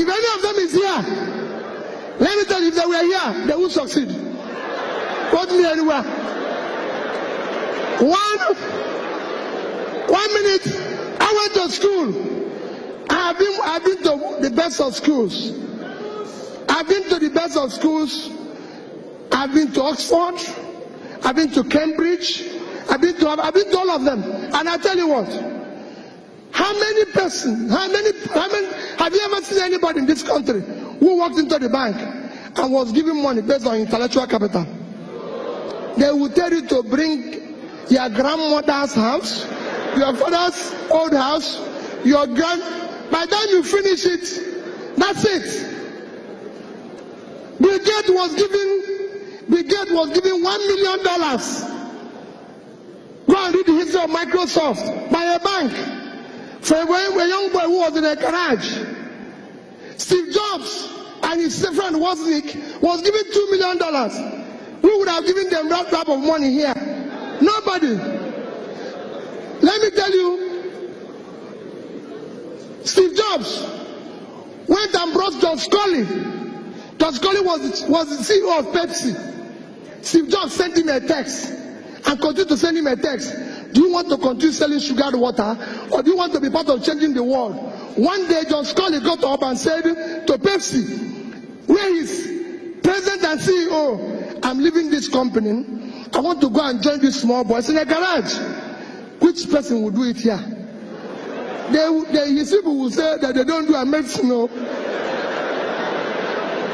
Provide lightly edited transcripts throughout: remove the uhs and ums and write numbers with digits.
If any of them is here, let me tell you, if they were here, they would succeed. Put me anywhere. 1 minute, I went to school. I've been to the best of schools. I've been to the best of schools. I've been to Oxford. I've been to Cambridge. I've been to all of them. And I tell you what, how many have you ever seen anybody in this country who walked into the bank and was given money based on intellectual capital? They will tell you to bring your grandmother's house, your father's old house, by the time you finish it, that's it. Bill Gates was given $1 million. Go and read the history of Microsoft by a bank for a young boy who was in a garage. Steve Jobs and his friend Wozniak was given $2 million. Who would have given them that type of money here? Nobody. Let me tell you, Steve Jobs went and brought John Scully. John Scully was the CEO of Pepsi. Steve Jobs sent him a text and continued to send him a text. Do you want to continue selling sugared water, or do you want to be part of changing the world? One day, John Scully got up and said to Pepsi, where is President and CEO? I'm leaving this company. I want to go and join these small boys in a garage. Which person will do it here? His people will say that they don't do a medicine. No.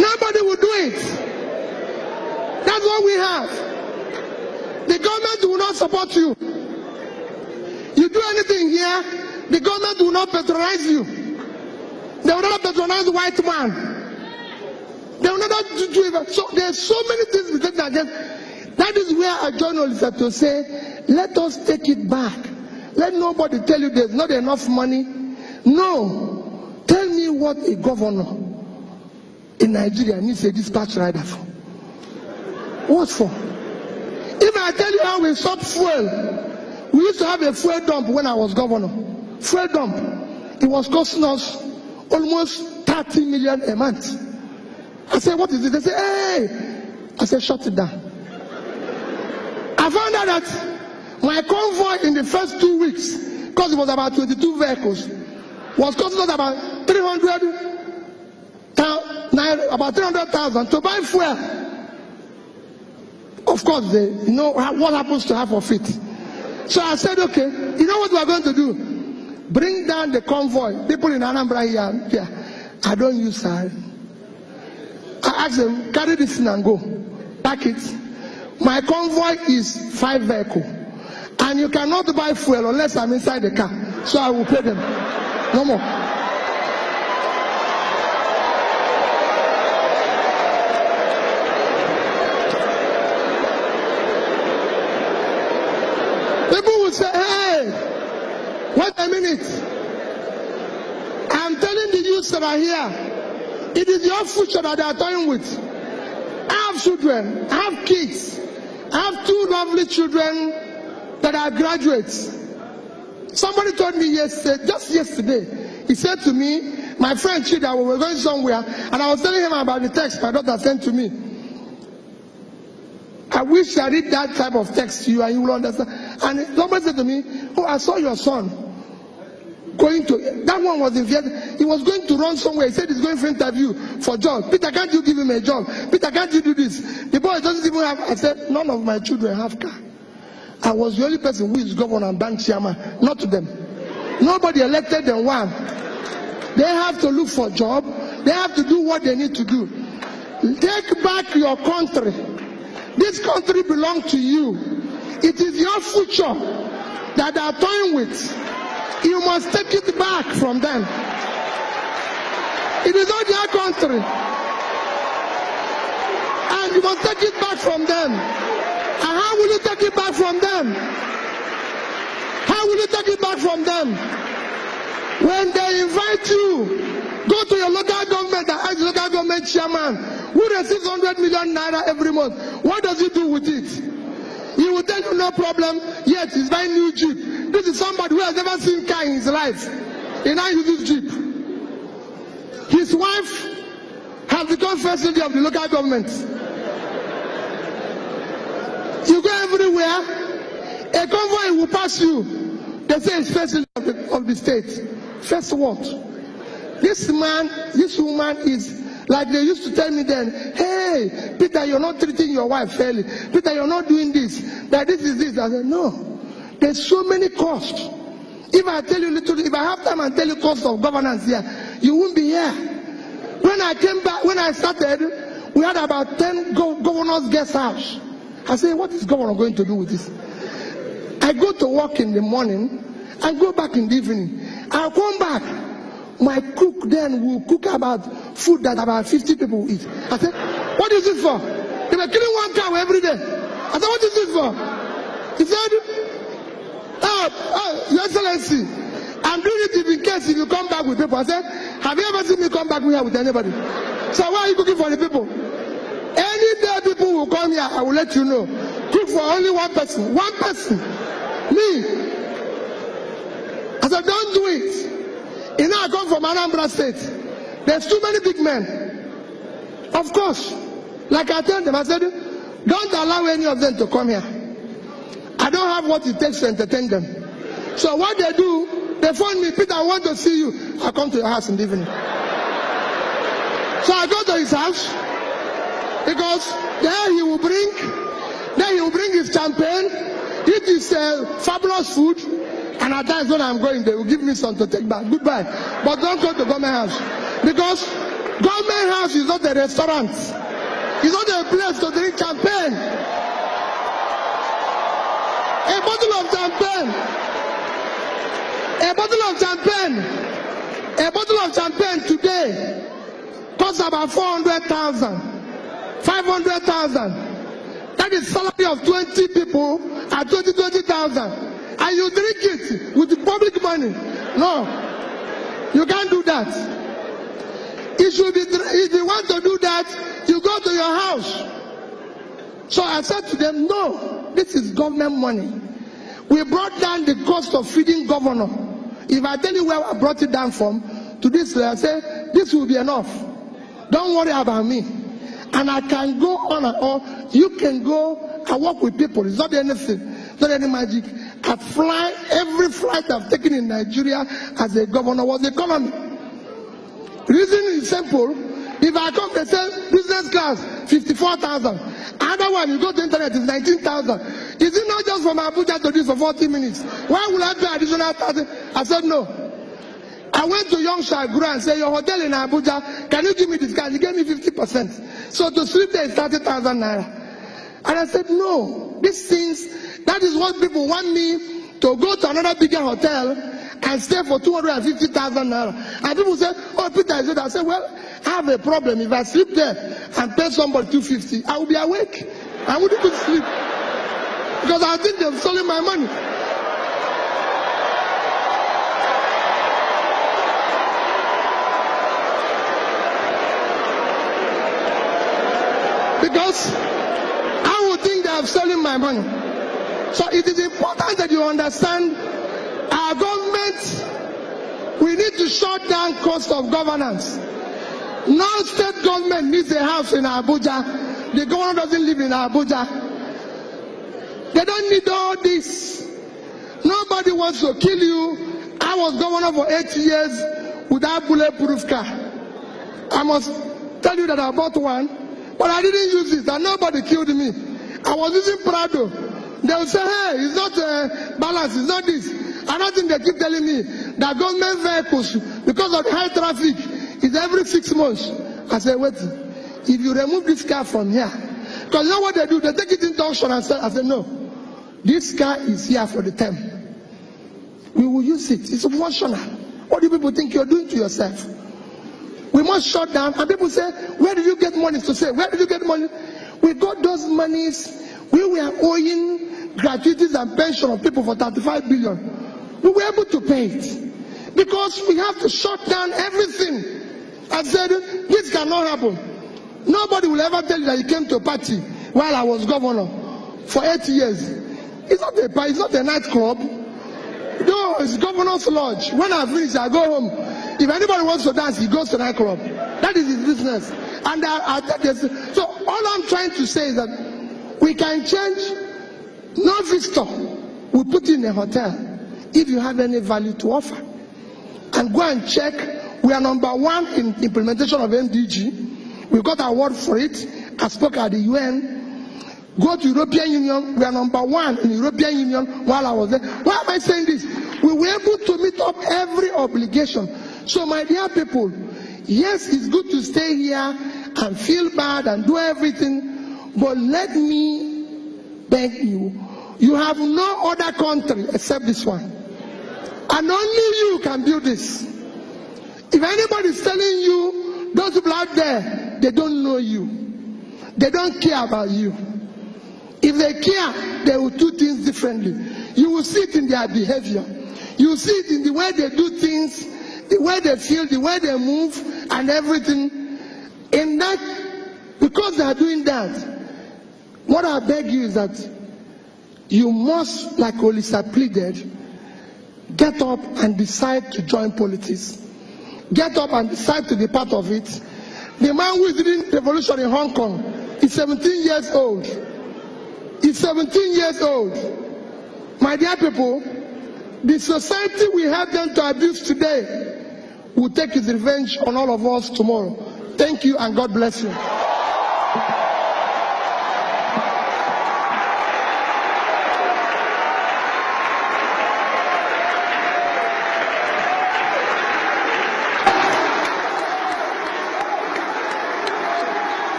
Nobody will do it. That's what we have. The government will not support you. You do anything here, the government will not patronize you. They will not patronize the white man. They will not do it. So there's so many things we take against. That is where a journalist has to say, let us take it back. Let nobody tell you there's not enough money. No. Tell me what a governor in Nigeria needs a dispatch rider for. What for? If I tell you how we stop fuel, we used to have a fuel dump when I was governor. Fuel dump. It was costing us almost 30 million a month. I said, what is it? They say, hey. I said, shut it down. I found out that my convoy in the first 2 weeks, because it was about 22 vehicles, was costing us about 300,000 to buy fuel. Of course, you know what happens to half of it. So I said, okay, you know what we are going to do? Bring down the convoy. People in Anambra here, I don't use sari. I asked them, carry this in and go. Pack it. My convoy is 5 vehicles. And you cannot buy fuel unless I'm inside the car. So I will pay them. No more. People will say, hey, wait a minute. I'm telling the youths that are here, it is your future that they are toying with. I have children, I have kids. I have 2 lovely children that are graduates. Somebody told me yesterday, just yesterday, he said to me, my friend Chida, we were going somewhere, and I was telling him about the text my daughter sent to me. I wish I read that type of text to you and you will understand. And somebody said to me, oh, I saw your son going to, that one was in Vietnam. He was going to run somewhere. He said he's going for interview for job. Peter, can't you give him a job? Peter, can't you do this? The boy doesn't even have, I said, none of my children have car. I was the only person who is governor and bank chairman, not to them. Nobody elected them one. They have to look for a job. They have to do what they need to do. Take back your country. This country belongs to you. It is your future that they are toying with. You must take it back from them. It is not their country. And you must take it back from them. And how will you take it back from them? How will you take it back from them? When they invite you, go to your local government and ask the local government chairman who receives 100 million naira every month. What does he do with it? He will tell you no problem, yet he's buying new Jeep. This is somebody who has never seen car in his life. He now uses Jeep. His wife has become first lady of the local government. You go everywhere, a convoy will pass you. They say it's first lady of the state. First what? This man, this woman is like they used to tell me then, hey, Peter, you're not treating your wife fairly. Peter, you're not doing this. That this is this. I said, no. There's so many costs. If I tell you literally, if I have time and tell you cost of governance here, you won't be here. When I came back, when I started, we had about 10 governors' guest house. I said, what is governor going to do with this? I go to work in the morning, I go back in the evening. I'll come back. My cook then will cook about food that about 50 people will eat. I said, what is this for? They were killing one cow every day. I said, what is this for? He said, Your Excellency, I'm doing it in case if you come back with people. I said, have you ever seen me come back here with anybody? So why are you cooking for the people? Any day people will come here, I will let you know. Cook for only one person. One person. Me. I said, don't do it. You know, I come from Anambra State. There's too many big men. Of course. Like I told them, I said, don't allow any of them to come here. I don't have what it takes to entertain them. So what they do, they phone me, Peter, I want to see you. I come to your house in the evening. So I go to his house, because there he will bring his champagne, eat his fabulous food, and at times when I'm going, they will give me some to take back. Goodbye. But don't go to government house, because government house is not a restaurant. It's not a place to drink champagne. A bottle of champagne today costs about 400,000, 500,000. That is salary of 20 people at 20,000. And you drink it with the public money. No, you can't do that. It should be, if you want to do that, you go to your house. So I said to them, no, this is government money. We brought down the cost of feeding governor. If I tell you where I brought it down from, to this, I say, this will be enough. Don't worry about me. And I can go on and on. You can go and work with people. It's not anything, not any magic. I fly, every flight I've taken in Nigeria as a governor was economy. The reason is simple. If I come, they say business class, 54,000. Another one, you go to internet, is 19,000. Is it not just from Abuja to this for 40 minutes? Why will I pay additional 1,000? I said no. I went to Young Shaguru and said, your hotel in Abuja, can you give me this guy? He gave me 50%. So to sleep there is 30,000 naira. And I said, no, these things, that is what people want me to go to another bigger hotel and stay for 250,000 naira. And people say, oh, Peter, I said, well, I have a problem. If I sleep there and pay somebody 250, I will be awake. I wouldn't even sleep. Because I think they've stolen my money. Because I would think they have stolen my money. So it is important that you understand our government, we need to shut down cost of governance. Now state government needs a house in Abuja. The governor doesn't live in Abuja. They don't need all this. Nobody wants to kill you. I was governor for 8 years without bulletproof car. I must tell you that I bought one, but I didn't use it, and nobody killed me. I was using Prado. They will say, hey, it's not balance, it's not this. Another thing they keep telling me, that government vehicles, because of the high traffic, is every 6 months. I said, wait, if you remove this car from here, because you know what they do? They take it into auction and sell. I said, no, this car is here for the term. We will use it. It's functional. What do people think you're doing to yourself? We must shut down. And people say, where did you get money? To say, where did you get money? We got those monies. We were owing gratuities and pension of people for 35 billion. We were able to pay it. Because we have to shut down everything. I said, this cannot happen. Nobody will ever tell you that you came to a party while I was governor for 8 years. It's not a party, it's not a nightclub. No, it's governor's lodge. When I finish, I go home. If anybody wants to dance, he goes to that club. That is his business. And so all I'm trying to say is that we can change. No visitor will put you in a hotel if you have any value to offer. And go and check. We are #1 in implementation of MDG. We got an award for it. I spoke at the UN. Go to European Union. We are #1 in European Union while I was there. Why am I saying this? We were able to meet up every obligation. So my dear people, yes, it's good to stay here and feel bad and do everything, but let me beg you, you have no other country except this one. And only you can build this. If anybody is telling you, those people out there, they don't know you. They don't care about you. If they care, they will do things differently. You will see it in their behavior. You will see it in the way they do things, the way they feel, the way they move, and everything. In that, because they are doing that, what I beg you is that you must, like Olisa pleaded, get up and decide to join politics. Get up and decide to be part of it. The man who is leading the revolution in Hong Kong is 17 years old. He's 17 years old. My dear people, the society we have them to abuse today will take its revenge on all of us tomorrow. Thank you and God bless you.